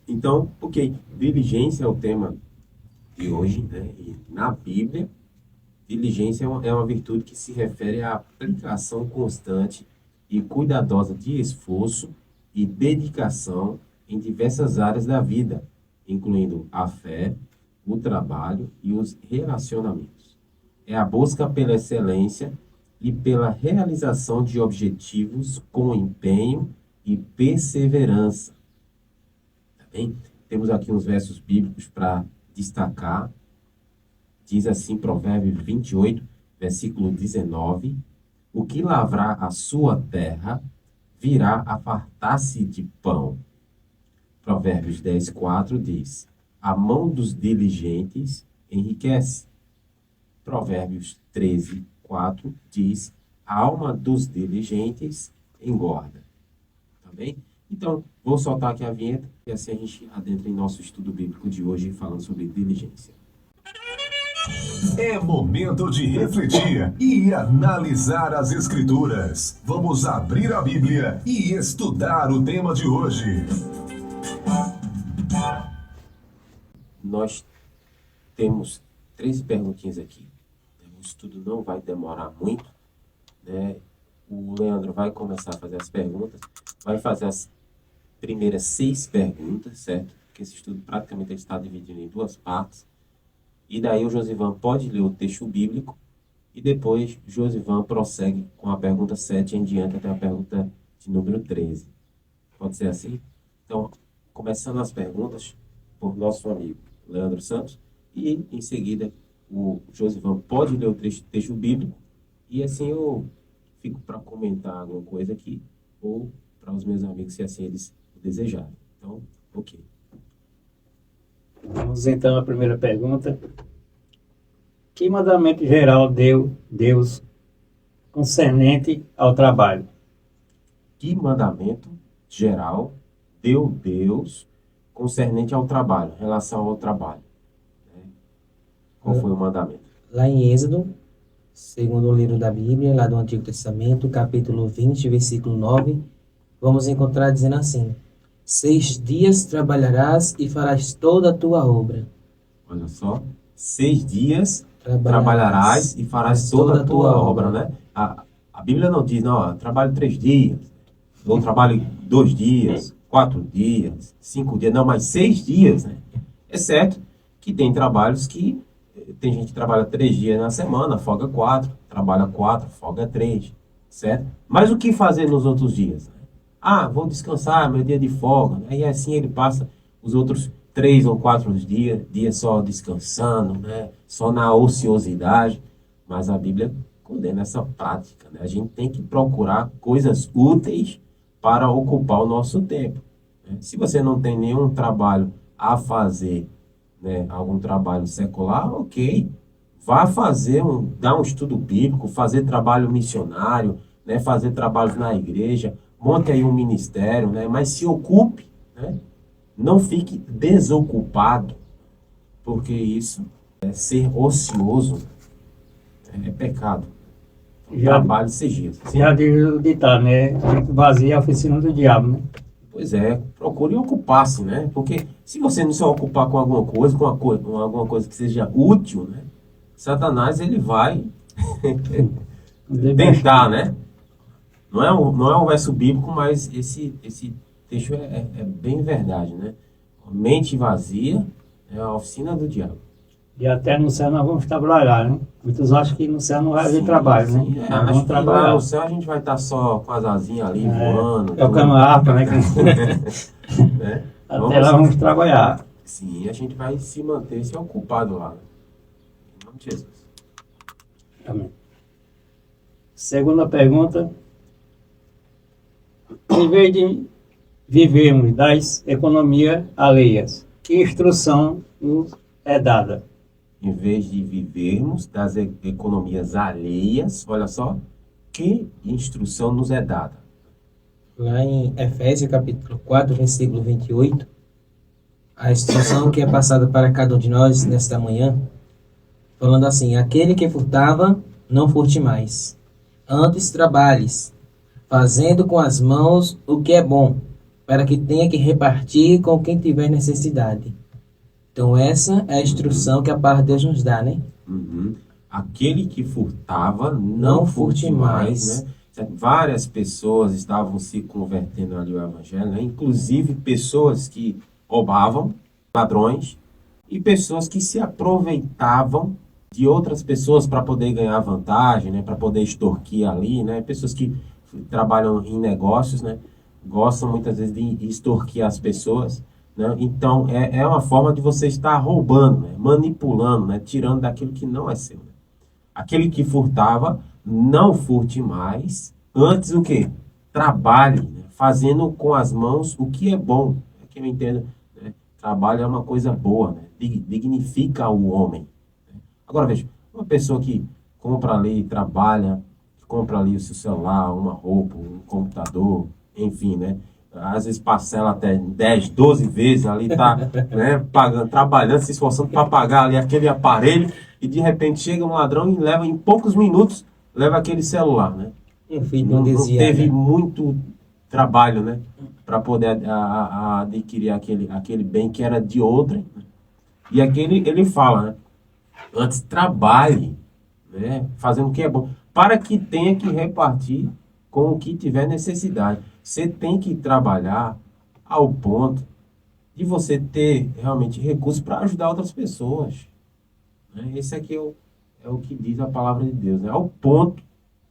Então, ok, diligência é o tema de hoje, né? E na Bíblia, diligência é uma virtude que se refere à aplicação constante e cuidadosa de esforço e dedicação em diversas áreas da vida, incluindo a fé, o trabalho e os relacionamentos. É a busca pela excelência e pela realização de objetivos com empenho e perseverança. Tá bem? Temos aqui uns versos bíblicos para destacar. Diz assim, Provérbios 28, versículo 19: o que lavrar a sua terra virá a fartar-se de pão. Provérbios 10, 4 diz: a mão dos diligentes enriquece. Provérbios 13, 4 diz: a alma dos diligentes engorda. Tá bem? Então, vou soltar aqui a vinheta e assim a gente adentra em nosso estudo bíblico de hoje falando sobre diligência. É momento de refletir e analisar as Escrituras. Vamos abrir a Bíblia e estudar o tema de hoje. Nós temos 3 perguntinhas aqui. O estudo não vai demorar muito, né? O Leandro vai começar a fazer as perguntas, vai fazer as primeiras 6 perguntas, certo? Porque esse estudo praticamente está dividido em 2 partes. E daí o Josivan pode ler o texto bíblico e depois Josivan prossegue com a pergunta 7 em diante até a pergunta de número 13. Pode ser assim? Então, começando as perguntas por nosso amigo Leandro Santos e em seguida o Josivan pode ler o texto bíblico e assim eu fico para comentar alguma coisa aqui ou para os meus amigos se assim eles desejarem. Então, ok. Vamos então à primeira pergunta. Que mandamento geral deu Deus concernente ao trabalho? Que mandamento geral deu Deus concernente ao trabalho, em relação ao trabalho? Né? Qual foi o mandamento? Lá em Êxodo, segundo o livro da Bíblia, lá do Antigo Testamento, capítulo 20, versículo 9, vamos encontrar dizendo assim: 6 dias trabalharás e farás toda a tua obra. Olha só, 6 dias trabalharás e farás toda a tua obra, né? A Bíblia não diz, não, eu trabalho 3 dias, ou trabalho 2 dias, 4 dias, 5 dias, não, mas 6 dias, né? É certo que tem trabalhos que tem gente que trabalha 3 dias na semana, folga 4, trabalha 4, folga 3, certo? Mas o que fazer nos outros dias? Ah, vou descansar, meu dia de folga. Né? E assim ele passa os outros 3 ou 4 dias só descansando, né? Só na ociosidade. Mas a Bíblia condena essa prática. Né? A gente tem que procurar coisas úteis para ocupar o nosso tempo. Né? Se você não tem nenhum trabalho a fazer, né? Algum trabalho secular, ok. Vá fazer dar um estudo bíblico, fazer trabalho missionário, né? Fazer trabalhos na igreja, monte aí um ministério, né? Mas se ocupe, né? Não fique desocupado, porque isso é ser ocioso, é pecado. Trabalho seja. Já diz o ditado, né? Vazia é a oficina do diabo, né? Pois é, procure ocupar-se, né? Porque se você não se ocupar com alguma coisa, com alguma coisa que seja útil, né? Satanás, ele vai tentar, né? Não é um verso bíblico, mas esse texto é bem verdade, né? Mente vazia é a oficina do diabo. E até no céu nós vamos trabalhar, né? Muitos acham que no céu não vai haver trabalho, sim, né? Nós vamos trabalhar. Lá no céu a gente vai estar só com as asinhas ali voando. Tocando harpa, né? Né? Até lá vamos trabalhar. Sim, a gente vai se manter, se ocupado lá. Em nome de Jesus. Amém. Segunda pergunta. Em vez de vivermos das economias alheias, que instrução nos é dada? Em vez de vivermos das economias alheias, olha só, que instrução nos é dada? Lá em Efésios, capítulo 4, versículo 28, a instrução que é passada para cada um de nós nesta manhã, falando assim: aquele que furtava, não furte mais. Antes trabalhes, fazendo com as mãos o que é bom, para que tenha que repartir com quem tiver necessidade. Então essa é a instrução que a palavra de Deus nos dá, né? Uhum. Aquele que furtava, Não não furte furte mais, mais. né? Várias pessoas estavam se convertendo ali ao evangelho, né? Inclusive pessoas que roubavam, ladrões, e pessoas que se aproveitavam de outras pessoas para poder ganhar vantagem, né? Para poder extorquir ali, né? Pessoas que trabalham em negócios, né? Gostam muitas vezes de extorquir as pessoas, né? Então é uma forma de você estar roubando, né? Manipulando, né? Tirando daquilo que não é seu, né? Aquele que furtava, não furte mais. Antes o quê? Trabalhe, né? Fazendo com as mãos o que é bom. É que eu entendo, né? Trabalho é uma coisa boa, né? Dignifica o homem. Né? Agora veja, uma pessoa que compra ali, trabalha, compra ali o seu celular, uma roupa, um computador, enfim, né? Às vezes parcela até 10, 12 vezes ali, tá, né, pagando, trabalhando, se esforçando para pagar ali aquele aparelho, e de repente chega um ladrão e leva, em poucos minutos, leva aquele celular, né? Um filho Não desviado. teve muito trabalho, né, para poder adquirir aquele bem que era de outrem, né? E aquele, ele fala, né, antes trabalhe, né, fazendo o que é bom, para que tenha que repartir com o que tiver necessidade. Você tem que trabalhar ao ponto de você ter realmente recursos para ajudar outras pessoas, né? Esse aqui é o que diz a palavra de Deus, né? Ao ponto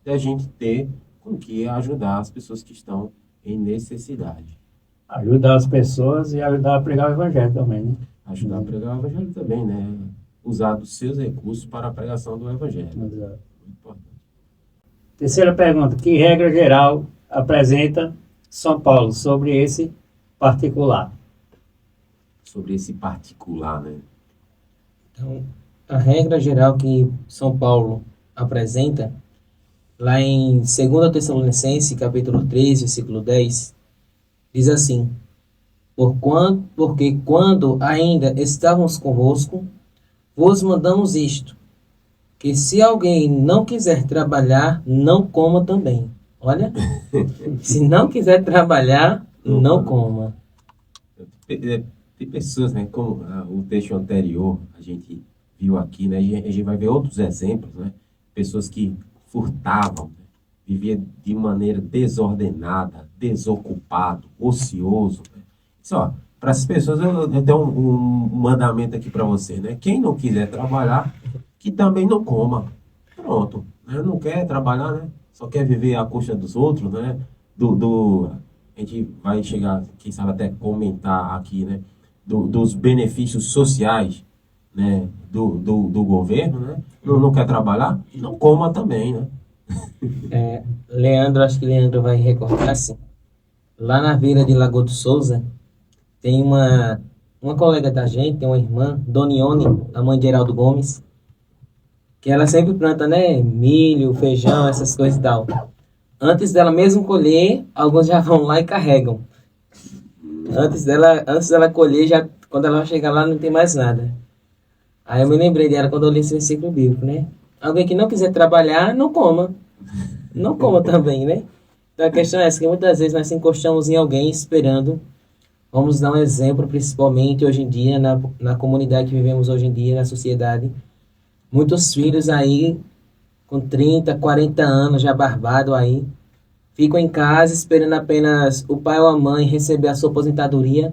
de a gente ter com que ajudar as pessoas que estão em necessidade. Ajudar as pessoas e ajudar a pregar o evangelho também, né? Ajudar a pregar o evangelho também, né? Usar dos seus recursos para a pregação do evangelho. Exato. Muito importante. Terceira pergunta. Que regra geral apresenta São Paulo sobre esse particular? Sobre esse particular, né? Então, a regra geral que São Paulo apresenta, lá em 2 Tessalonicenses, capítulo 3, versículo 10, diz assim: Porque quando ainda estávamos convosco, vos mandamos isto, que se alguém não quiser trabalhar, não coma também. Olha, se não quiser trabalhar, não coma. Tem pessoas, né, como o texto anterior a gente viu aqui, né, a gente vai ver outros exemplos, né, pessoas que furtavam, né, viviam de maneira desordenada, desocupado, ocioso, né. Só, para essas pessoas eu tenho um mandamento aqui para você, né, quem não quiser trabalhar, que também não coma. Pronto, né, não quer trabalhar, né, só quer viver à custa dos outros, né, a gente vai chegar, quem sabe até comentar aqui, né, dos benefícios sociais, né, do governo, né? Não quer trabalhar? Não coma também, né? Leandro, acho que Leandro vai recordar assim. Lá na Vila de Lagoa do Souza, tem uma colega da gente, tem uma irmã, Donione, a mãe de Geraldo Gomes, que ela sempre planta, né, milho, feijão, essas coisas e tal. Antes dela mesmo colher, alguns já vão lá e carregam. Antes dela colher, já, quando ela vai chegar lá, não tem mais nada. Aí eu me lembrei dela quando eu li esse versículo bíblico, né? Alguém que não quiser trabalhar, não coma. Não coma também, né? Então a questão é essa, que muitas vezes nós se encostamos em alguém esperando. Vamos dar um exemplo, principalmente hoje em dia, na comunidade que vivemos hoje em dia, na sociedade. Muitos filhos aí, com 30, 40 anos, já barbado aí, ficam em casa esperando apenas o pai ou a mãe receber a sua aposentadoria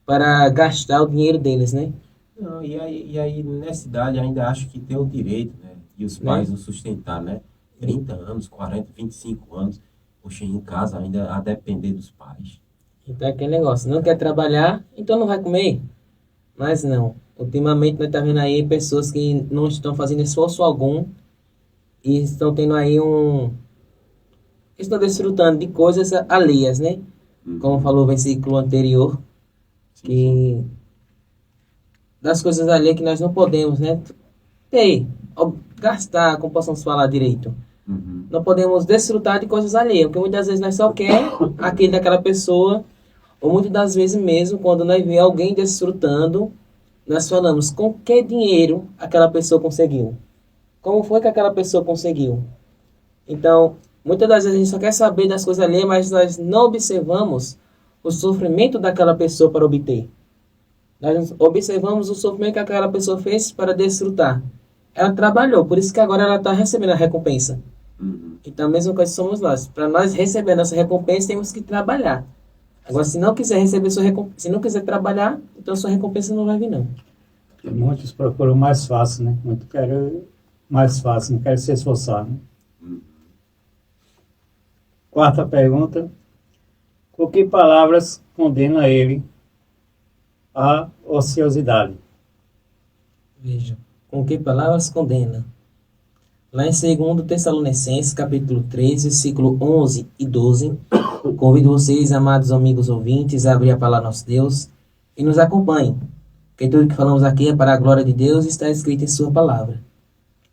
para gastar o dinheiro deles, né? Não, e aí nessa idade ainda acho que tem o direito, né? E os pais o sustentar, né? 30 anos, 40, 25 anos, poxa, em casa ainda a depender dos pais. Então é aquele negócio, não quer trabalhar, então não vai comer. Mas não, ultimamente nós estamos vendo aí pessoas que não estão fazendo esforço algum e estão tendo aí estão desfrutando de coisas alheias, né? Como falou o versículo anterior, que das coisas alheias que nós não podemos, né? Gastar, como possamos falar direito. Não podemos desfrutar de coisas alheias, porque muitas vezes nós só quer aquele daquela pessoa, ou muitas das vezes mesmo, quando nós vemos alguém desfrutando, nós falamos, com que dinheiro aquela pessoa conseguiu? Como foi que aquela pessoa conseguiu? Então, muitas das vezes a gente só quer saber das coisas alheias, mas nós não observamos o sofrimento daquela pessoa para obter. Nós observamos o sofrimento que aquela pessoa fez para desfrutar. Ela trabalhou, por isso que agora ela está recebendo a recompensa. Então, a mesma coisa somos nós. Para nós receber a nossa recompensa, temos que trabalhar. Agora, se não quiser receber sua recompensa, se não quiser trabalhar, então sua recompensa não vai vir, não. Muitos procuram mais fácil, né? Muitos querem mais fácil, não querem se esforçar, né? Quarta pergunta. Com que palavras condena ele a ociosidade? Veja, com que palavras condena? Lá em 2 Tessalonicenses, capítulo 3, versículo 11 e 12, convido vocês, amados amigos ouvintes, a abrir a palavra nosso Deus e nos acompanhem, porque tudo que falamos aqui é para a glória de Deus e está escrito em sua palavra.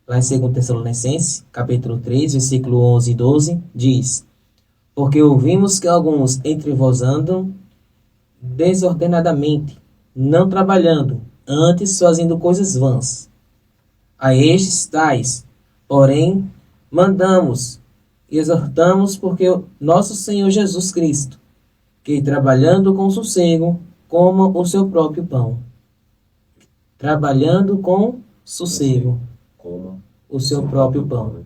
Lá em 2 Tessalonicenses, capítulo 3, versículo 11 e 12, diz: Porque ouvimos que alguns entre vós andam desordenadamente, não trabalhando, antes fazendo coisas vãs. A estes tais, porém, mandamos e exortamos porque o nosso Senhor Jesus Cristo, que trabalhando com sossego, coma o seu próprio pão. Trabalhando com sossego, Como o seu próprio pão.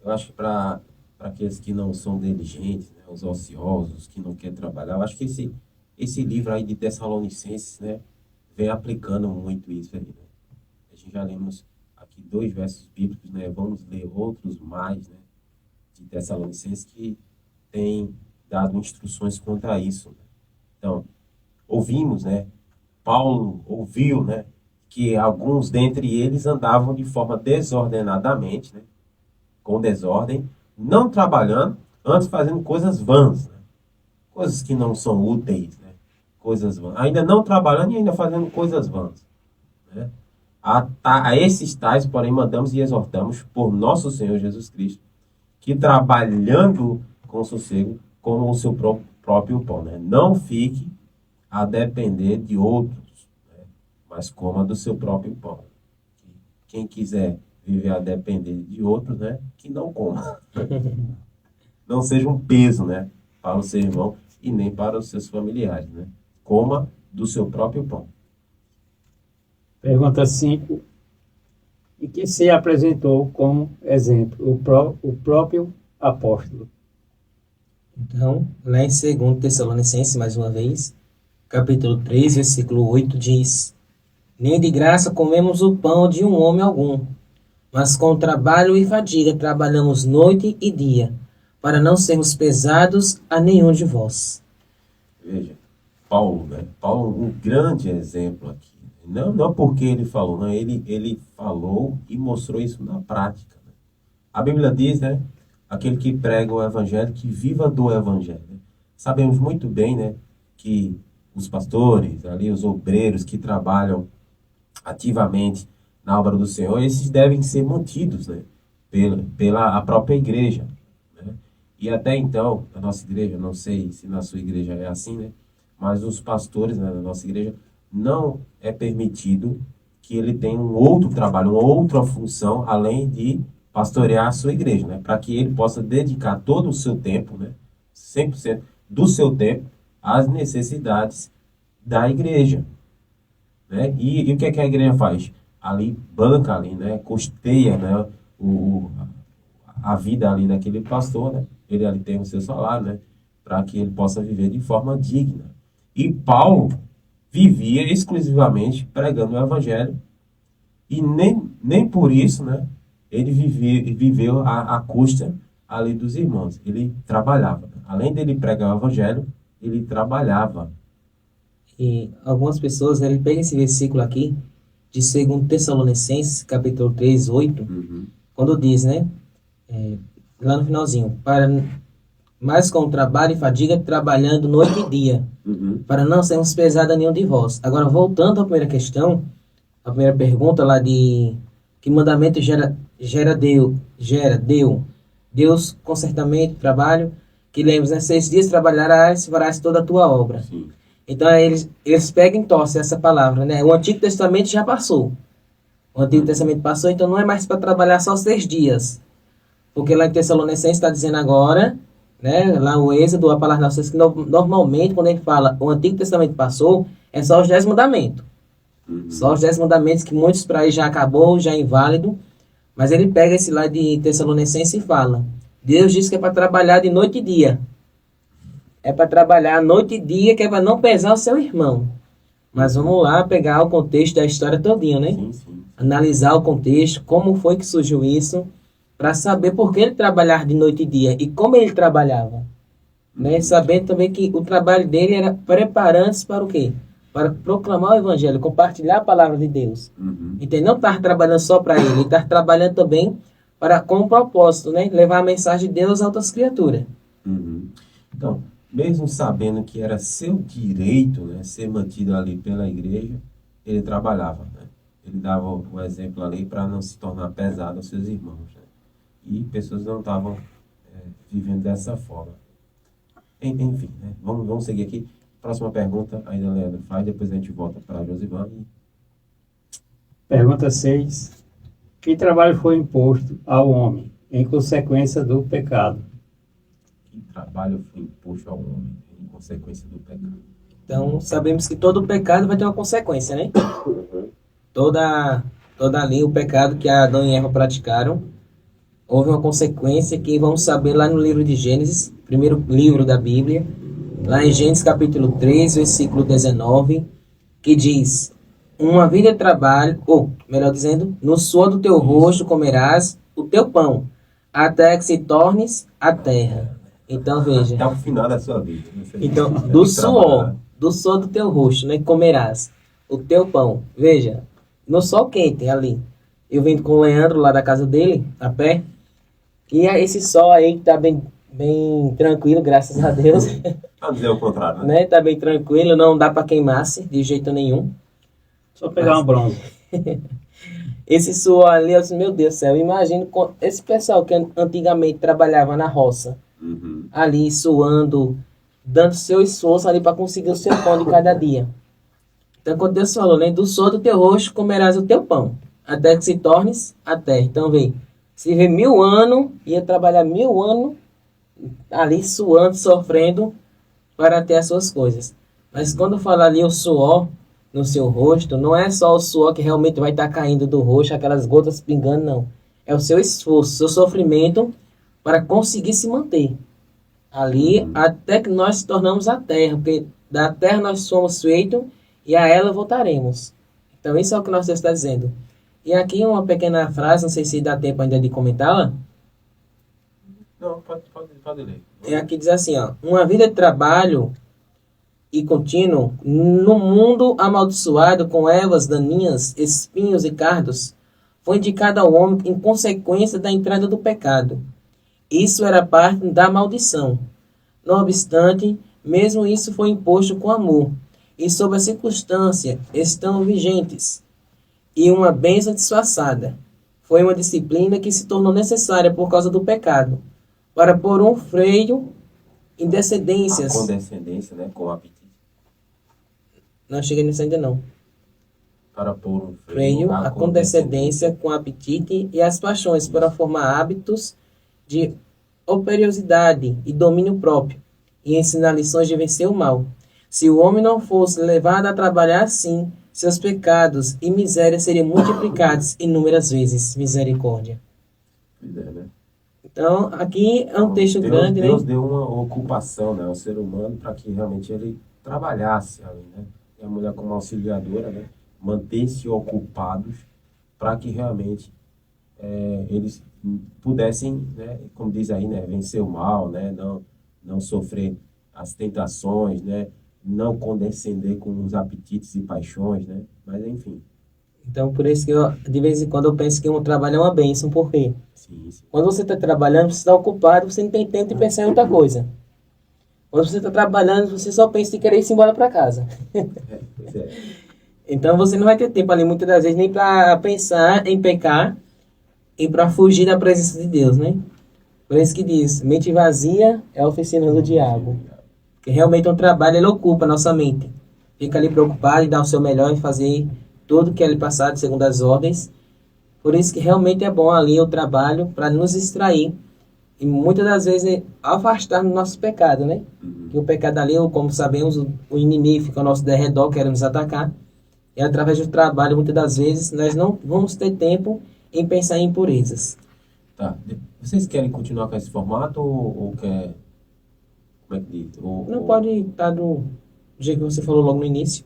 eu acho que para aqueles que não são diligentes, né, os ociosos, que não querem trabalhar, eu acho que esse livro aí de Tessalonicenses, né, vem aplicando muito isso aí, né? A gente já lemos aqui 2 versos bíblicos, né? Vamos ler outros mais, né, de Tessalonicenses que tem dado instruções quanto a isso, né? Então, ouvimos, né? Paulo ouviu, né, que alguns dentre eles andavam de forma desordenadamente, né, com desordem, não trabalhando, antes fazendo coisas vãs, né? Coisas que não são úteis, né? Coisas vãs. Ainda não trabalhando e ainda fazendo coisas vãs, né? A esses tais, porém, mandamos e exortamos por nosso Senhor Jesus Cristo, que trabalhando com sossego, como o seu próprio pão, né? Não fique a depender de outros, né, mas coma do seu próprio pão. Quem quiser viver a depender de outros, né, que não coma. Não seja um peso, né, para o seu irmão e nem para os seus familiares, né? Coma do seu próprio pão. Pergunta 5. E que se apresentou como exemplo o próprio apóstolo. Então, lá em 2 Tessalonicenses, mais uma vez, capítulo 3, versículo 8, diz: Nem de graça comemos o pão de um homem algum, mas com trabalho e fadiga trabalhamos noite e dia, para não sermos pesados a nenhum de vós. Veja, Paulo, né? Paulo, um grande exemplo aqui. Não porque ele falou, não, ele falou e mostrou isso na prática, né? A Bíblia diz, né? Aquele que prega o evangelho, que viva do evangelho, né? Sabemos muito bem, né, que os pastores, ali, os obreiros que trabalham ativamente na obra do Senhor, esses devem ser mantidos, né, pela a própria igreja, né? E até então, na nossa igreja, não sei se na sua igreja é assim, né, mas os pastores, né, na nossa igreja, não é permitido que ele tenha um outro trabalho, uma outra função, além de pastorear a sua igreja, né? Para que ele possa dedicar todo o seu tempo, né? 100% do seu tempo às necessidades da igreja, né? E o que é que a igreja faz? Ali, banca ali, né? Custeia, né, a vida ali daquele pastor, né? Ele ali tem o seu salário, né? Para que ele possa viver de forma digna. E Paulo vivia exclusivamente pregando o evangelho e nem por isso, né, ele viveu à custa ali dos irmãos. Ele trabalhava. Além dele pregar o evangelho, ele trabalhava. E algumas pessoas, né, ele pega esse versículo aqui, de 2 Tessalonicenses, capítulo 3, 8, quando diz, né, lá no finalzinho, mas com trabalho e fadiga, trabalhando noite e dia, para não sermos pesados a nenhum de vós. Agora, voltando à primeira questão, a primeira pergunta lá de que mandamento Deus com certamente trabalho, que lemos, né, 6 dias trabalharás e farás toda a tua obra. Sim. Então, eles pegam e torcem essa palavra, né? O Antigo Testamento já passou. O Antigo Testamento passou, então não é mais para trabalhar só 6 dias. Porque lá em Tessalonicenses está dizendo agora, né? Lá o Êxodo, a palavra de Deus, que normalmente, quando ele fala o Antigo Testamento passou, é só os 10 mandamentos. Só os 10 mandamentos, que muitos para aí já acabou, já é inválido. Mas ele pega esse lá de Tessalonicense e fala: Deus diz que é para trabalhar de noite e dia. É para trabalhar noite e dia, que é para não pesar o seu irmão. Mas vamos lá pegar o contexto da história todinha, né? Sim, sim. Analisar o contexto, como foi que surgiu isso, para saber por que ele trabalhava de noite e dia e como ele trabalhava. Né? Sabendo também que o trabalho dele era preparando-se para o quê? Para proclamar o evangelho, compartilhar a palavra de Deus. Então ele não estava trabalhando só para ele estava trabalhando também com um propósito, né? Levar a mensagem de Deus a outras criaturas. Então, mesmo sabendo que era seu direito, né, ser mantido ali pela igreja, ele trabalhava, né? Ele dava o exemplo ali para não se tornar pesado aos seus irmãos, né? E pessoas não estavam vivendo dessa forma. Enfim, né? Vamos seguir aqui. Próxima pergunta, ainda Leandro faz, depois a gente volta para Josivan. Pergunta 6. Que trabalho foi imposto ao homem em consequência do pecado? Que trabalho foi imposto ao homem em consequência do pecado? Então, sabemos que todo pecado vai ter uma consequência, né? Toda ali o pecado que Adão e Eva praticaram, houve uma consequência que vamos saber lá no livro de Gênesis, primeiro livro da Bíblia, lá em Gênesis capítulo 3, versículo 19, que diz: uma vida de trabalho, ou melhor dizendo, no suor do teu rosto comerás o teu pão, até que se tornes a terra. Então veja. Até o final da sua vida. Então, do suor do teu rosto, né, comerás o teu pão. Veja, no sol quente ali. Eu vim com o Leandro lá da casa dele, a pé. E esse sol aí que tá bem tranquilo, graças a Deus. Vamos dizer o contrário, né? Tá bem tranquilo, não dá para queimar-se de jeito nenhum. Só pegar uma bronze. Esse suor ali, eu disse, meu Deus do céu, imagino esse pessoal que antigamente trabalhava na roça, ali suando, dando seu esforço ali para conseguir o seu pão de cada dia. Então, quando Deus falou, né, do suor do teu rosto comerás o teu pão, até que se tornes a terra. Então, vê, se viver 1000 anos, ia trabalhar 1000 anos ali suando, sofrendo para ter as suas coisas. Mas quando fala ali o suor no seu rosto, não é só o suor que realmente vai estar caindo do rosto, aquelas gotas pingando, não. É o seu esforço, seu sofrimento para conseguir se manter ali até que nós nos tornamos a terra, porque da terra nós somos feitos e a ela voltaremos. Então isso é o que nós está dizendo. E aqui uma pequena frase, não sei se dá tempo ainda de comentá-la. Não, pode ler. É aqui diz assim, ó: uma vida de trabalho e contínuo no mundo amaldiçoado com ervas daninhas, espinhos e cardos, foi indicada ao homem em consequência da entrada do pecado. Isso era parte da maldição. Não obstante, mesmo isso foi imposto com amor, e sob a circunstância estão vigentes, e uma bênção disfarçada. Foi uma disciplina que se tornou necessária por causa do pecado, para pôr um freio em descendências. A condescendência, né, com o apetite. Não cheguei nisso ainda não. Para pôr um Freio, a condescendência com o apetite e as paixões, para formar hábitos de operiosidade e domínio próprio, e ensinar lições de vencer o mal. Se o homem não fosse levado a trabalhar assim, seus pecados e miséria seriam multiplicados inúmeras vezes. Misericórdia. Pois é, né? Então, aqui é um texto grande, Deus né? deu uma ocupação, né, ao ser humano para que realmente ele trabalhasse ali, né? E a mulher como auxiliadora, né, manter-se ocupados para que realmente eles pudessem, né, como diz aí, né, vencer o mal, né, não sofrer as tentações, né, não condescender com os apetites e paixões, né, mas enfim. Então, por isso que de vez em quando eu penso que um trabalho é uma bênção. Por quê? Sim, sim. Quando você está trabalhando, você está ocupado, você não tem tempo de pensar em outra coisa. Quando você está trabalhando, você só pensa em querer ir embora para casa. Pois é. Então, você não vai ter tempo ali, muitas das vezes, nem para pensar em pecar e para fugir da presença de Deus, né? Por isso que diz, mente vazia é a oficina do diabo. Porque realmente um trabalho, ele ocupa a nossa mente. Fica ali preocupado em dar o seu melhor em fazer tudo que é lhe passado segundo as ordens. Por isso que realmente é bom ali o trabalho para nos distrair E muitas das vezes é afastar do nosso pecado, né? Que o pecado ali, como sabemos, o inimigo fica ao nosso derredor, querendo nos atacar. E através do trabalho, muitas das vezes, nós não vamos ter tempo em pensar em impurezas. Tá. Vocês querem continuar com esse formato ou quer... Como é que diz? Não pode estar do jeito que você falou logo no início.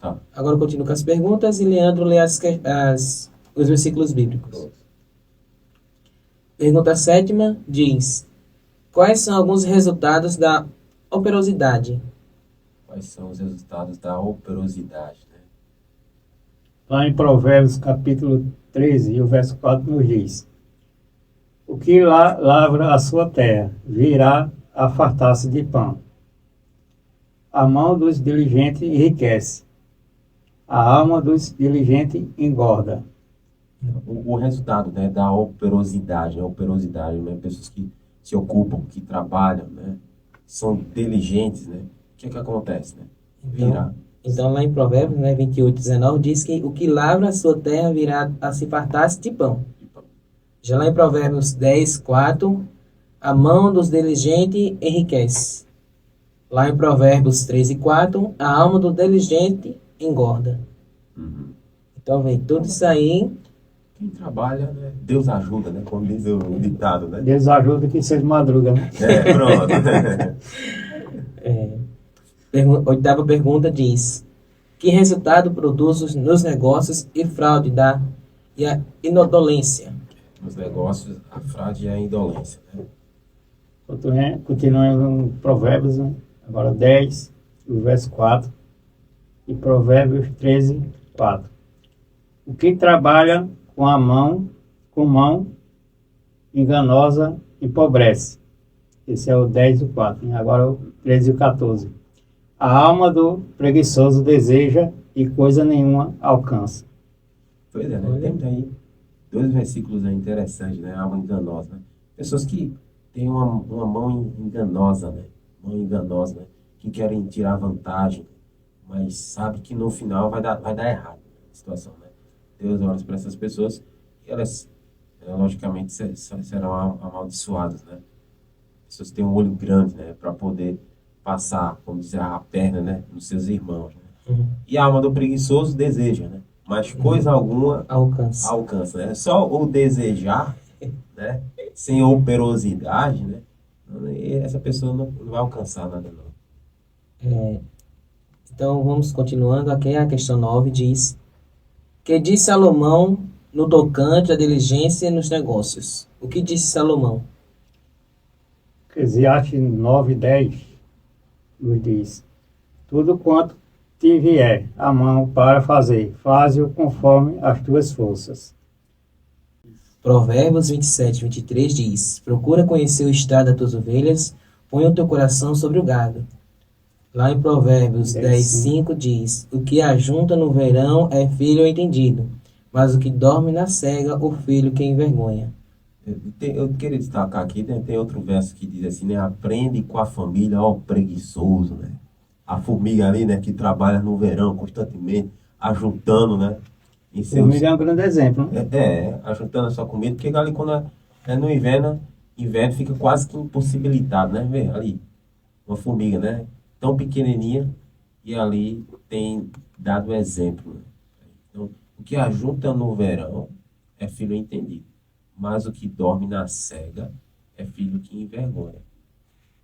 Tá. Agora eu continuo com as perguntas e Leandro lê os versículos bíblicos. Pergunta 7ª diz: quais são alguns resultados da operosidade? Quais são os resultados da operosidade, né? Lá em Provérbios, capítulo 13, e o verso 4 nos diz: o que lavra a sua terra virá a fartar-se de pão. A mão dos diligentes enriquece, a alma dos diligentes engorda. O resultado, né, da operosidade, né? Operosidade, né? Pessoas que se ocupam, que trabalham, né? São diligentes, né? O que é que acontece, né? Virá. Então lá em Provérbios, né, 28:19, diz que o que lavra a sua terra virá a se fartar-se de pão. Já lá em Provérbios 10:4, a mão dos diligentes enriquece. Lá em Provérbios 13:4, a alma do diligente engorda. Então vem tudo isso aí. Quem trabalha, né? Deus ajuda, né? Como diz o ditado, né? Deus ajuda que seja madruga, né? Pronto. 8ª pergunta diz: que resultado produz nos negócios e fraude e a inodolência? Nos negócios, a fraude e a indolência, né? Continuando em Provérbios, né? Agora 10, o verso 4, e Provérbios 13, 4. O que trabalha com mão enganosa, empobrece. Esse é o 10 e o 4. E agora o 13 e o 14. A alma do preguiçoso deseja e coisa nenhuma alcança. Pois é, né? Temos aí 2 versículos aí interessantes, né? Alma enganosa, né? Pessoas que têm uma mão enganosa, né? Mão enganosa, né? Que querem tirar vantagem, mas sabe que no final vai dar errado a situação, né? Deus olha para essas pessoas e elas, logicamente, serão amaldiçoadas, né? Pessoas que têm um olho grande, né? Para poder passar, como dizer, a perna, né? Nos seus irmãos, né? E a alma do preguiçoso deseja, né? Mas coisa alguma alcança, né? Só o desejar, né? Sem operosidade, né? Essa pessoa não vai alcançar nada, não. Então vamos continuando. Aqui a questão 9 diz: que disse Salomão no tocante à diligência nos negócios? O que disse Salomão? Eclesiastes 9, 10 nos diz: tudo quanto te vier a mão para fazer, faze-o conforme as tuas forças. Provérbios 27:23 diz: procura conhecer o estado das tuas ovelhas, põe o teu coração sobre o gado. Lá em Provérbios 10:5 diz: o que ajunta no verão é filho entendido, mas o que dorme na cega, o filho que envergonha. Eu queria destacar aqui, né? Tem outro verso que diz assim, né? Aprende com a família, ó preguiçoso, né? A formiga ali, né? Que trabalha no verão constantemente, ajuntando, né? Em seus... Formiga é um grande exemplo, né? Ajuntando a sua comida, porque ali quando é no inverno fica quase que impossibilitado, né? Vê ali, uma formiga, né? Tão pequenininha e ali tem dado exemplo, né? Então, o que ajunta no verão é filho entendido, mas o que dorme na cega é filho que envergonha.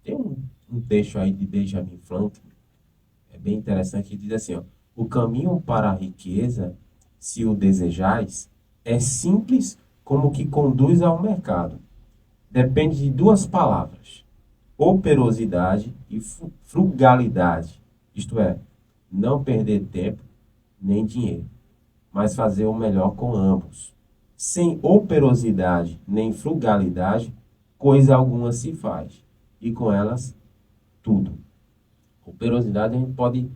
Tem um texto aí de Benjamin Franklin, é bem interessante, que diz assim, ó: o caminho para a riqueza, se o desejais, é simples como o que conduz ao mercado. Depende de 2 palavras: operosidade e frugalidade. Isto é, não perder tempo nem dinheiro, mas fazer o melhor com ambos. Sem operosidade nem frugalidade, coisa alguma se faz, e com elas, tudo. Operosidade a gente pode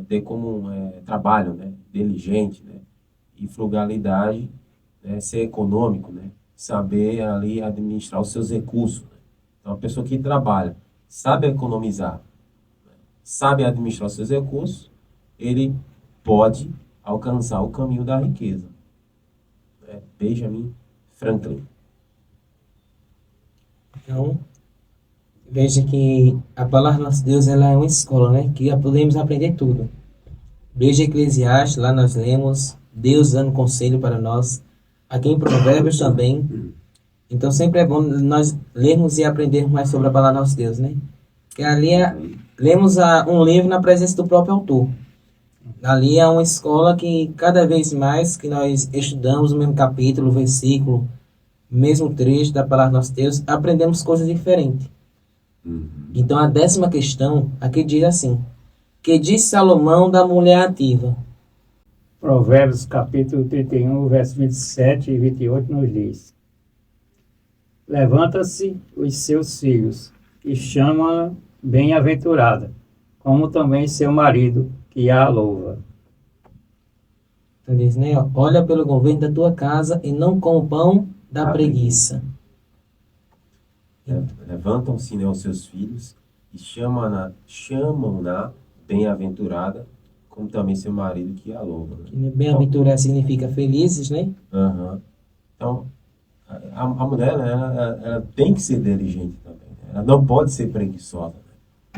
ter como trabalho, né? Diligente, né? E frugalidade, né? Ser econômico, né? Saber ali administrar os seus recursos, né? Então, a pessoa que trabalha, sabe economizar, né? Sabe administrar os seus recursos, ele pode alcançar o caminho da riqueza. Benjamin Franklin. Então, veja que a palavra do nosso Deus ela é uma escola, né? Que podemos aprender tudo. Desde Eclesiastes, lá nós lemos Deus dando conselho para nós. Aqui em Provérbios também. Então sempre é bom nós lermos e aprendermos mais sobre a palavra do nosso Deus, né? Que ali lemos um livro na presença do próprio autor. Ali é uma escola que cada vez mais que nós estudamos o mesmo capítulo, versículo, mesmo trecho da palavra do nosso Deus, aprendemos coisas diferentes. Então a 10ª questão aqui diz assim: que diz Salomão da mulher ativa? Provérbios capítulo 31, verso 27 e 28 nos diz: levanta-se os seus filhos e chama-a bem-aventurada, como também seu marido, que a louva. Então diz, né? Olha pelo governo da tua casa e não com o pão da preguiça. Levantam-se, né, os seus filhos e chamam-na bem-aventurada, como também seu marido que a louva. Né? Bem-aventurada significa felizes, né? Então, a mulher, né, ela tem que ser diligente também. Né? Ela não pode ser preguiçosa. Né?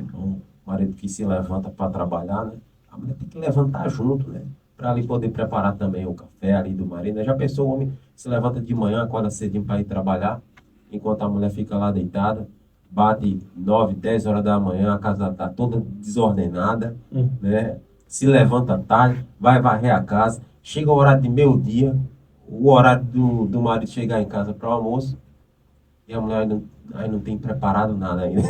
Então, o marido que se levanta para trabalhar, né? A mulher tem que levantar junto, né? Para ali poder preparar também o café ali do marido. Né? Já pensou, o homem se levanta de manhã, acorda cedinho para ir trabalhar, enquanto a mulher fica lá deitada, bate 9, 10 horas da manhã, a casa está toda desordenada, né? Se levanta tarde, vai varrer a casa, chega o horário de meio-dia, o horário do marido chegar em casa para o almoço, e a mulher aí não tem preparado nada ainda.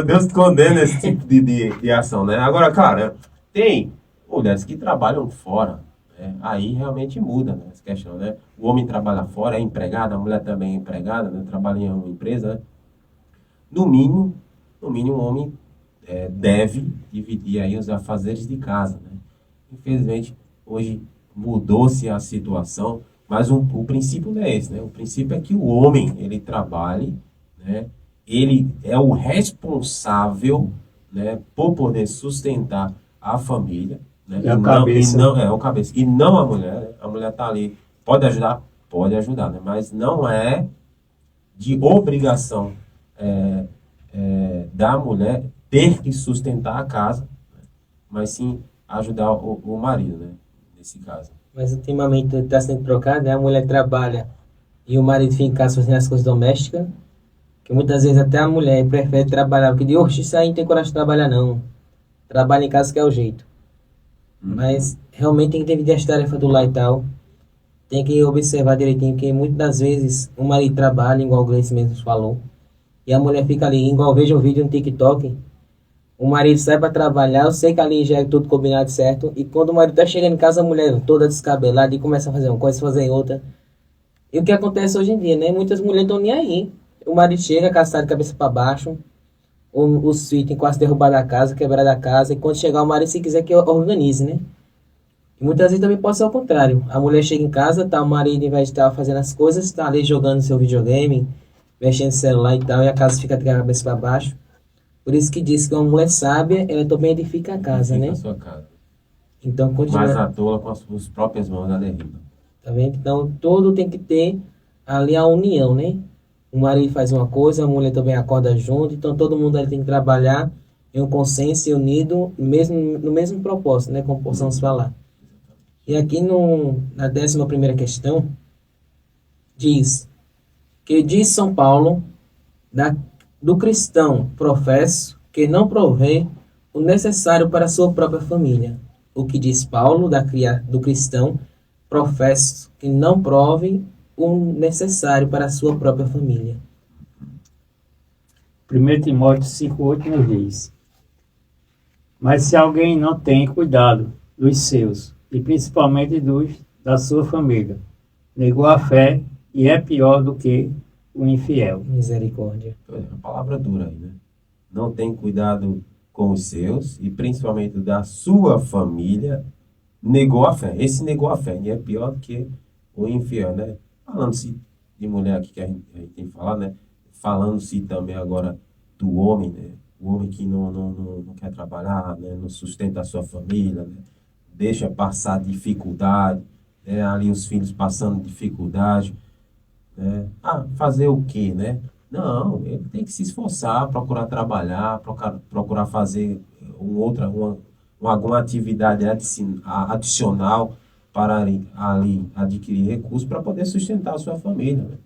Deus condena esse tipo de ação, né? Agora, cara, tem mulheres que trabalham fora, né? Aí realmente muda, né, essa questão, né? O homem trabalha fora, é empregado, a mulher também é empregada, né? Trabalha em uma empresa, né? No mínimo, o homem deve dividir aí os afazeres de casa, né? Infelizmente, hoje mudou-se a situação, mas o princípio não é esse, né? O princípio é que o homem, ele trabalhe, né? Ele é o responsável, né, por poder sustentar a família, né? É a cabeça. O cabeça. E não a mulher, né? A mulher está ali, pode ajudar, né? Mas não é de obrigação da mulher ter que sustentar a casa, né? Mas sim ajudar o marido, né? Nesse caso. Mas ultimamente está sendo trocado, né? A mulher trabalha e o marido fica em casa fazendo as coisas domésticas, que muitas vezes até a mulher prefere trabalhar, porque diz, oxe, isso aí não tem coragem de trabalhar não. Trabalha em casa que é o jeito. Mas realmente tem que dividir as tarefas do lar e tal. Tem que observar direitinho, porque muitas das vezes o marido trabalha, igual o Gleice mesmo falou, e a mulher fica ali, igual veja um vídeo no TikTok, o marido sai para trabalhar, eu sei que ali já é tudo combinado certo, e quando o marido tá chegando em casa, a mulher toda descabelada e começa a fazer uma coisa, fazer outra. E o que acontece hoje em dia, né? Muitas mulheres estão nem aí. O marido chega, caçado de cabeça para baixo, os filhos tem quase derrubado a casa, quebrado a casa, e quando chegar o marido, se quiser que organize, né? E muitas vezes também pode ser ao contrário. A mulher chega em casa, tá o marido, em vez de estar fazendo as coisas, está ali jogando seu videogame, mexendo no celular e tal, e a casa fica de cabeça para baixo. Por isso que diz que uma mulher sábia, ela também edifica a casa, Edifica né? a sua casa. Então, continua. Mas a tola com as suas próprias mãos ela derriba. Tá vendo? Então, todo tem que ter ali a união, né? O marido faz uma coisa, a mulher também acorda junto, então todo mundo ali tem que trabalhar em um consenso e unido, no mesmo propósito, né? Como possamos falar. E aqui na 11ª questão, diz que diz São Paulo, do cristão, professo, que não provê o necessário para a sua própria família. O que diz Paulo, do cristão, professo, que não prove o necessário para a sua própria família. 1 Timóteo 5,8 nos diz: mas se alguém não tem cuidado dos seus, e principalmente da sua família, negou a fé e é pior do que o infiel. Misericórdia. A palavra dura aí, né? Não tem cuidado com os seus, e principalmente da sua família, negou a fé. Esse negou a fé, e é pior do que o infiel, né? Falando-se de mulher aqui que a gente tem que falar, né? Falando-se também agora do homem, né? O homem que não quer trabalhar, né? Não sustenta a sua família, né? Deixa passar dificuldade, né? Ali os filhos passando dificuldade. né? Ah, fazer o quê, né? Não, ele tem que se esforçar, procurar trabalhar, procurar fazer alguma atividade adicional para ali adquirir recursos para poder sustentar a sua família, né?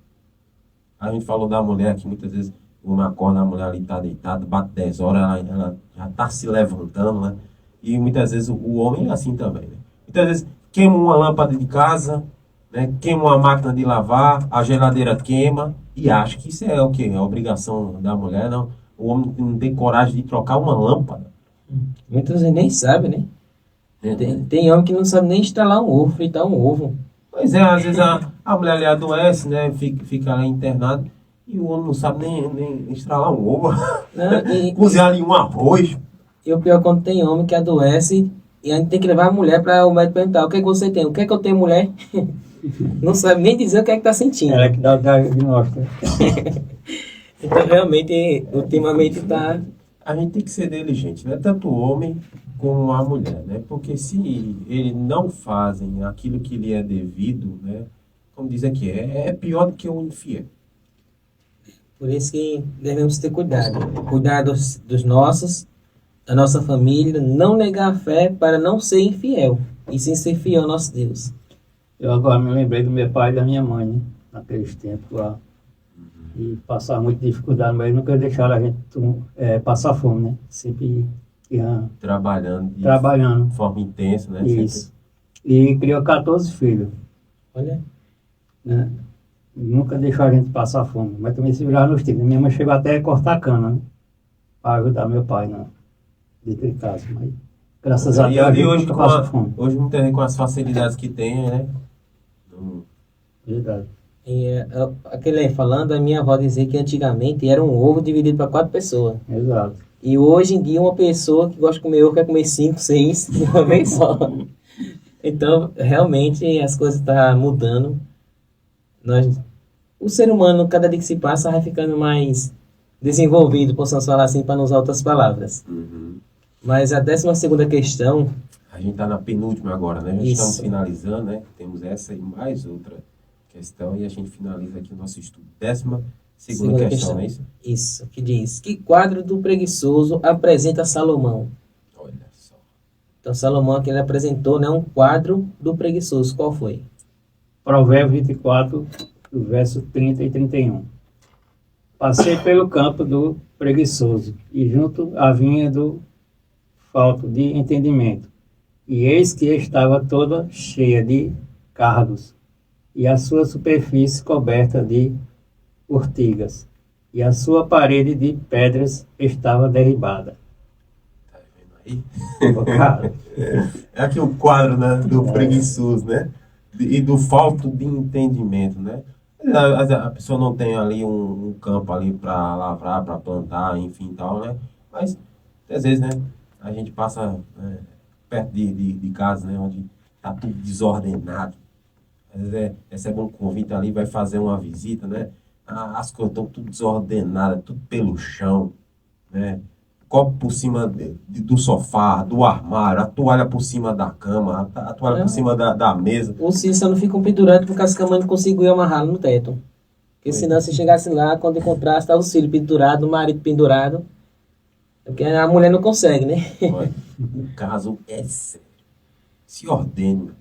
A gente falou da mulher que muitas vezes uma acorda, a mulher ali está deitada, bate 10 horas, ela já está se levantando, né? E muitas vezes o homem é assim também, né? Muitas vezes queima uma lâmpada de casa, né? Queima uma máquina de lavar, a geladeira queima e acha que isso é o quê? É a obrigação da mulher, não. O homem não tem coragem de trocar uma lâmpada. Muitas vezes nem sabe, né? Tem homem que não sabe nem instalar um ovo, fritar um ovo. Pois é, às vezes a mulher ali adoece, né? Fica lá internada e o homem não sabe nem estralar um ovo. Não, Cozinhar ali um arroz. e o pior é quando tem homem que adoece e a gente tem que levar a mulher para o médico perguntar: o que é que você tem? O que é que eu tenho, mulher? Não sabe nem dizer o que é que está sentindo. Ela que dá o diagnóstico. Então, realmente, ultimamente está. A gente tem que ser diligente, né? Tanto o homem como a mulher, né? Porque se eles não fazem aquilo que lhe é devido, né? Como diz aqui, é pior do que o infiel. Por isso que devemos ter cuidado. Cuidar dos nossos, da nossa família, não negar a fé para não ser infiel. E sim ser fiel ao nosso Deus. Eu agora me lembrei do meu pai e da minha mãe, né? Naqueles tempos lá. E passava muita dificuldade, mas nunca deixaram a gente passar fome, né? Sempre ia Trabalhando de trabalhando. forma intensa, né? Isso. E criou 14 filhos, Olha, né? Nunca deixou a gente passar fome, mas também se virava nos tempos. Minha mãe chegou até a cortar cana, né? Para ajudar meu pai dentro de casa. Mas, graças a E Deus, a gente hoje, nunca passou fome. hoje muita gente com as facilidades que tem, né? Verdade. aquele aí falando, a minha avó dizia que antigamente era um ovo dividido para 4 pessoas. Exato. E hoje em dia uma pessoa que gosta de comer ovo quer comer 5, 6 de uma vez só. Então, realmente, as coisas estão mudando. O ser humano, cada dia que se passa, vai ficando mais desenvolvido, possamos falar assim, para não usar outras palavras. Mas a 12ª questão, A gente está na penúltima agora, né? Já Isso. estamos finalizando, né? Temos essa e mais outra questão e a gente finaliza aqui o nosso estudo. 12ª Segunda questão, questão. é isso? isso, que diz: que quadro do preguiçoso apresenta Salomão? Olha só. Então, Salomão aqui ele apresentou, né, um quadro do preguiçoso. Qual foi? Provérbios 24, do verso 30 e 31. Passei pelo campo do preguiçoso, e junto à vinha do falto de entendimento. E eis que estava toda cheia de cardos, e a sua superfície coberta de urtigas, e a sua parede de pedras estava derribada. Tá vendo aí? Pô, cara, É aqui o quadro, né, do preguiçoso, né? E do falto de entendimento, né? A pessoa não tem ali um campo ali para lavrar, para plantar, enfim, tal, né? Mas, às vezes, né, a gente passa, né, perto de casa, né, onde tá tudo desordenado. Às vezes recebe um convite ali, vai fazer uma visita, né? As coisas estão tudo desordenadas, tudo pelo chão, né? Copo por cima do sofá, do armário, a toalha por cima da cama, a toalha por cima da mesa. Os filhos só não ficam pendurados porque as camas não conseguiam amarrá-lo no teto. Porque senão, se chegasse lá, quando encontrasse, estava os filhos pendurados, o marido pendurado. Porque a mulher não consegue, né? Olha, o caso é sério. Se ordene,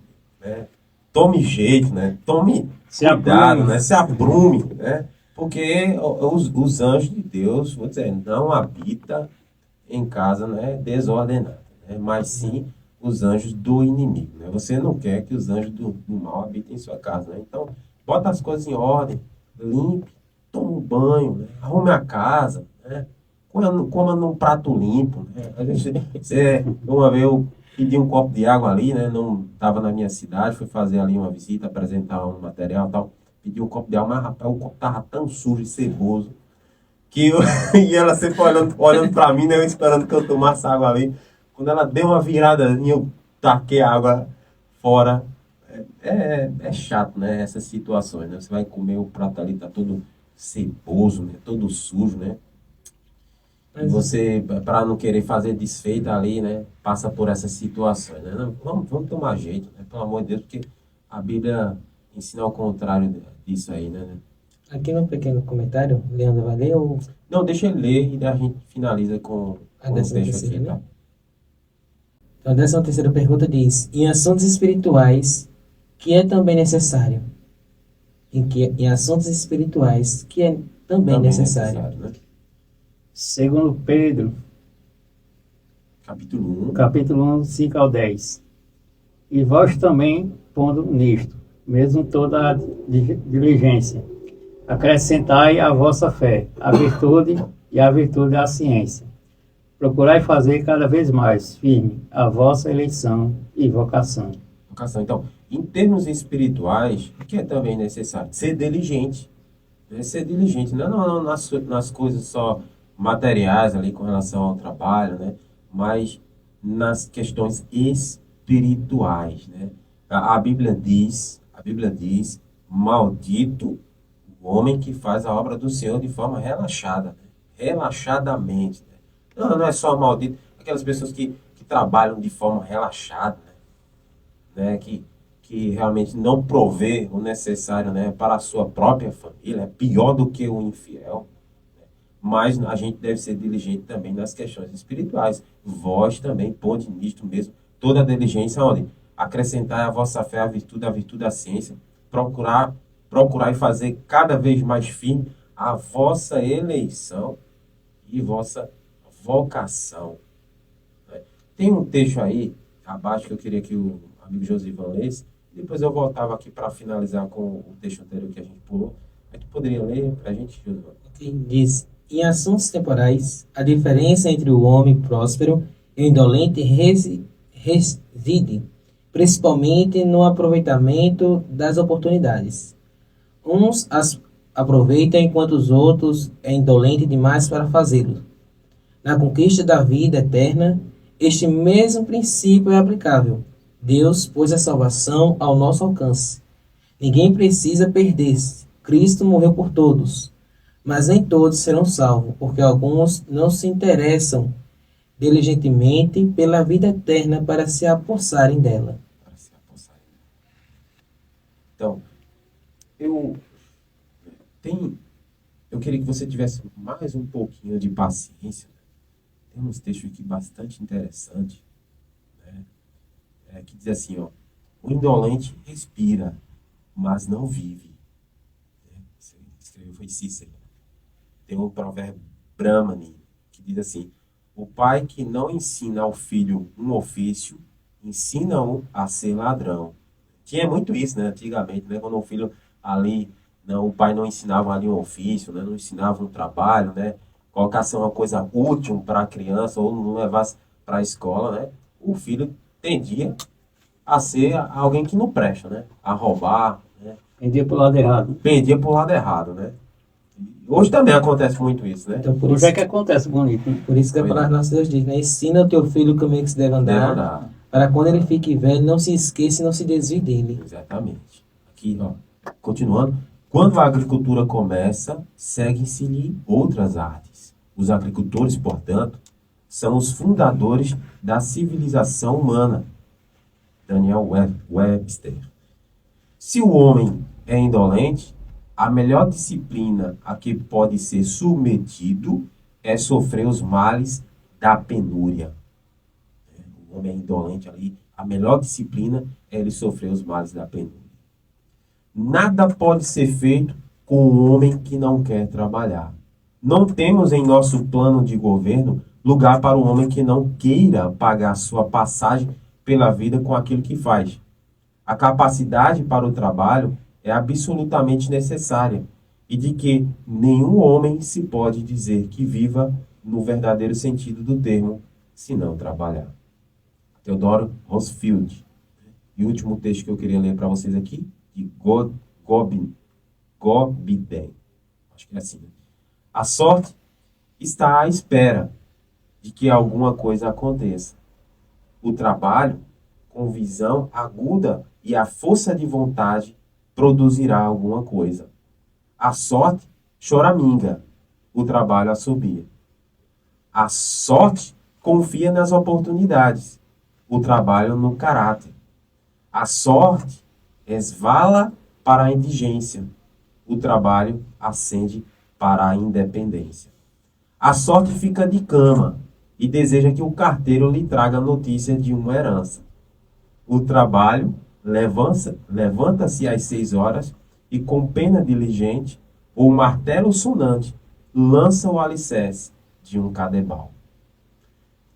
né? Tome jeito, né? Tome Se cuidado, aprume. né? Se aprume, né? Porque os anjos de Deus, vou dizer, não habitam em casa, né, desordenada, né? Mas sim os anjos do inimigo, né? Você não quer que os anjos do mal habitem em sua casa, né? Então, bota as coisas em ordem, limpe, tome um banho, né? Arrume a casa, né? Coma num prato limpo, né? Uma vez eu pedi um copo de água ali, né? Não estava na minha cidade, fui fazer ali uma visita, apresentar um material e tal. Pedi um copo de água, mas rapaz, o copo estava tão sujo e ceboso e ela sempre olhando para mim, né? Eu esperando que eu tomasse água ali. Quando ela deu uma virada, eu taquei a água fora. É chato, né? Essas situações, né? Você vai comer o prato ali, tá todo ceboso, né? Todo sujo, né? E você, para não querer fazer desfeita ali, né? Passa por essas situações, né? Não, vamos tomar jeito, né? Pelo amor de Deus, porque a Bíblia ensina ao contrário disso aí, né? Aqui no pequeno comentário, Leandro vai ler ou Não, deixa ele ler e daí a gente finaliza com a o texto 13ª, aqui, tá? né? Então, a 13ª pergunta diz: em assuntos espirituais, que é também necessário? Em assuntos espirituais, que é também necessário? Né? Segundo Pedro, Capítulo 1. capítulo 1, 5 ao 10. E vós também, pondo nisto, mesmo toda a diligência, acrescentai à vossa fé a virtude e a virtude a ciência. Procurai fazer cada vez mais firme a vossa eleição e vocação. Vocação. Então, em termos espirituais, o que é também necessário? Ser diligente. Né? Ser diligente, não nas coisas só materiais ali com relação ao trabalho, né? Mas nas questões espirituais, né? A Bíblia diz, maldito o homem que faz a obra do Senhor de forma relaxada, né? Relaxadamente. Né? Não é só maldito, aquelas pessoas que trabalham de forma relaxada, né? Que realmente não provê o necessário, né, para a sua própria família, é pior do que o infiel. Né? Mas a gente deve ser diligente também nas questões espirituais. Vós também ponde nisto mesmo toda a diligência, onde acrescentar a vossa fé, a virtude, a ciência, procurar e fazer cada vez mais firme a vossa eleição e vossa vocação. Né? Tem um texto aí abaixo que eu queria que o amigo Josivan lesse. Depois eu voltava aqui para finalizar com o texto anterior que a gente pulou. A gente poderia ler para a gente, Josivan? Diz: em assuntos temporais, a diferença entre o homem próspero e o indolente reside principalmente no aproveitamento das oportunidades. Uns as aproveitam enquanto os outros é indolente demais para fazê-lo. Na conquista da vida eterna, este mesmo princípio é aplicável. Deus pôs a salvação ao nosso alcance. Ninguém precisa perder-se. Cristo morreu por todos. Mas nem todos serão salvos, porque alguns não se interessam diligentemente pela vida eterna para se apossarem dela. Então, eu queria que você tivesse mais um pouquinho de paciência. Tem uns textos aqui bastante interessantes, né? Que diz assim, ó: o indolente respira, mas não vive. Escreveu foi Cícero. Tem um provérbio Brahmani que diz assim: o pai que não ensina ao filho um ofício, ensina-o a ser ladrão. Tinha muito isso, né, antigamente, né, quando o filho ali, não, o pai não ensinava ali um ofício, né, não ensinava um trabalho, né, colocasse uma coisa útil para a criança ou não levasse para a escola, né, o filho tendia a ser alguém que não presta, né, a roubar, né. Pendia para o lado errado. Pendia para o lado errado, né. Hoje também acontece muito isso, né. Então, por Hoje isso, é que acontece bonito, né? por isso que a palavra de nosso Deus diz, né? Ensina o teu filho o caminho que se deve andar, para quando ele fique velho, não se esqueça e não se desvie dele. Exatamente. Aqui, ó, continuando. Quando a agricultura começa, seguem-se-lhe outras artes. Os agricultores, portanto, são os fundadores da civilização humana. Daniel Webster. Se o homem é indolente, a melhor disciplina a que pode ser submetido é sofrer os males da penúria. O homem é indolente ali, a melhor disciplina é ele sofrer os males da penúria. Nada pode ser feito com o homem que não quer trabalhar. Não temos em nosso plano de governo lugar para o homem que não queira pagar sua passagem pela vida com aquilo que faz. A capacidade para o trabalho é absolutamente necessária e de que nenhum homem se pode dizer que viva no verdadeiro sentido do termo, se não trabalhar. Theodore Roosevelt. E o último texto que eu queria ler para vocês aqui, de Gobiden. Acho que é assim. Né? A sorte está à espera de que alguma coisa aconteça. O trabalho, com visão aguda e a força de vontade, produzirá alguma coisa. A sorte choraminga, o trabalho assobia. A sorte confia nas oportunidades, o trabalho no caráter. A sorte resvala para a indigência, o trabalho ascende para a independência. A sorte fica de cama e deseja que o carteiro lhe traga notícia de uma herança. O trabalho levanta-se às 6 horas e com pena diligente ou martelo sonante lança o alicerce de um cadebal.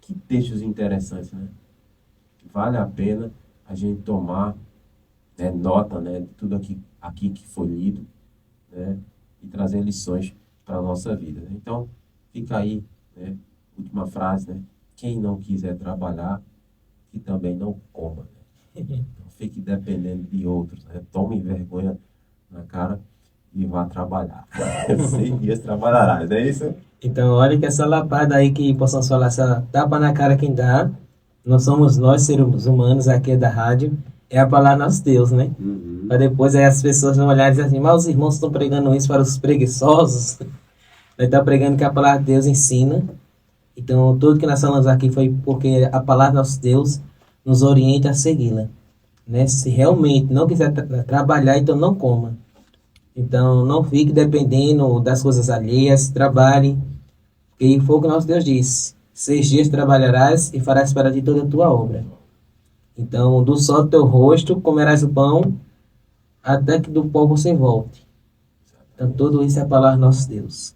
Que textos interessantes, né? Vale a pena a gente tomar nota, né, de tudo aqui que foi lido, né, e trazer lições para a nossa vida. Né? Então, fica aí, né, última frase, né? Quem não quiser trabalhar, que também não coma. Né? Não fique dependendo de outros. Né? Tome vergonha na cara e vá trabalhar. 6 dias trabalharás, não é isso? Então, olha que essa lapada aí que possamos falar, essa tapa na cara quem dá, não somos nós, seres humanos aqui da rádio, é a palavra nosso Deus, né? Para depois aí as pessoas não olharem e dizer assim, mas os irmãos estão pregando isso para os preguiçosos. Nós estamos pregando que a palavra de Deus ensina. Então, tudo que nós falamos aqui foi porque a palavra nosso Deus nos orienta a segui-la. Né? Se realmente não quiser trabalhar, então não coma. Então, não fique dependendo das coisas alheias, trabalhe. E foi o que nosso Deus disse. 6 dias trabalharás e farás para ti toda a tua obra. Então, do sol do teu rosto comerás o pão, até que do pó você volte. Então, tudo isso é a palavra do nosso Deus.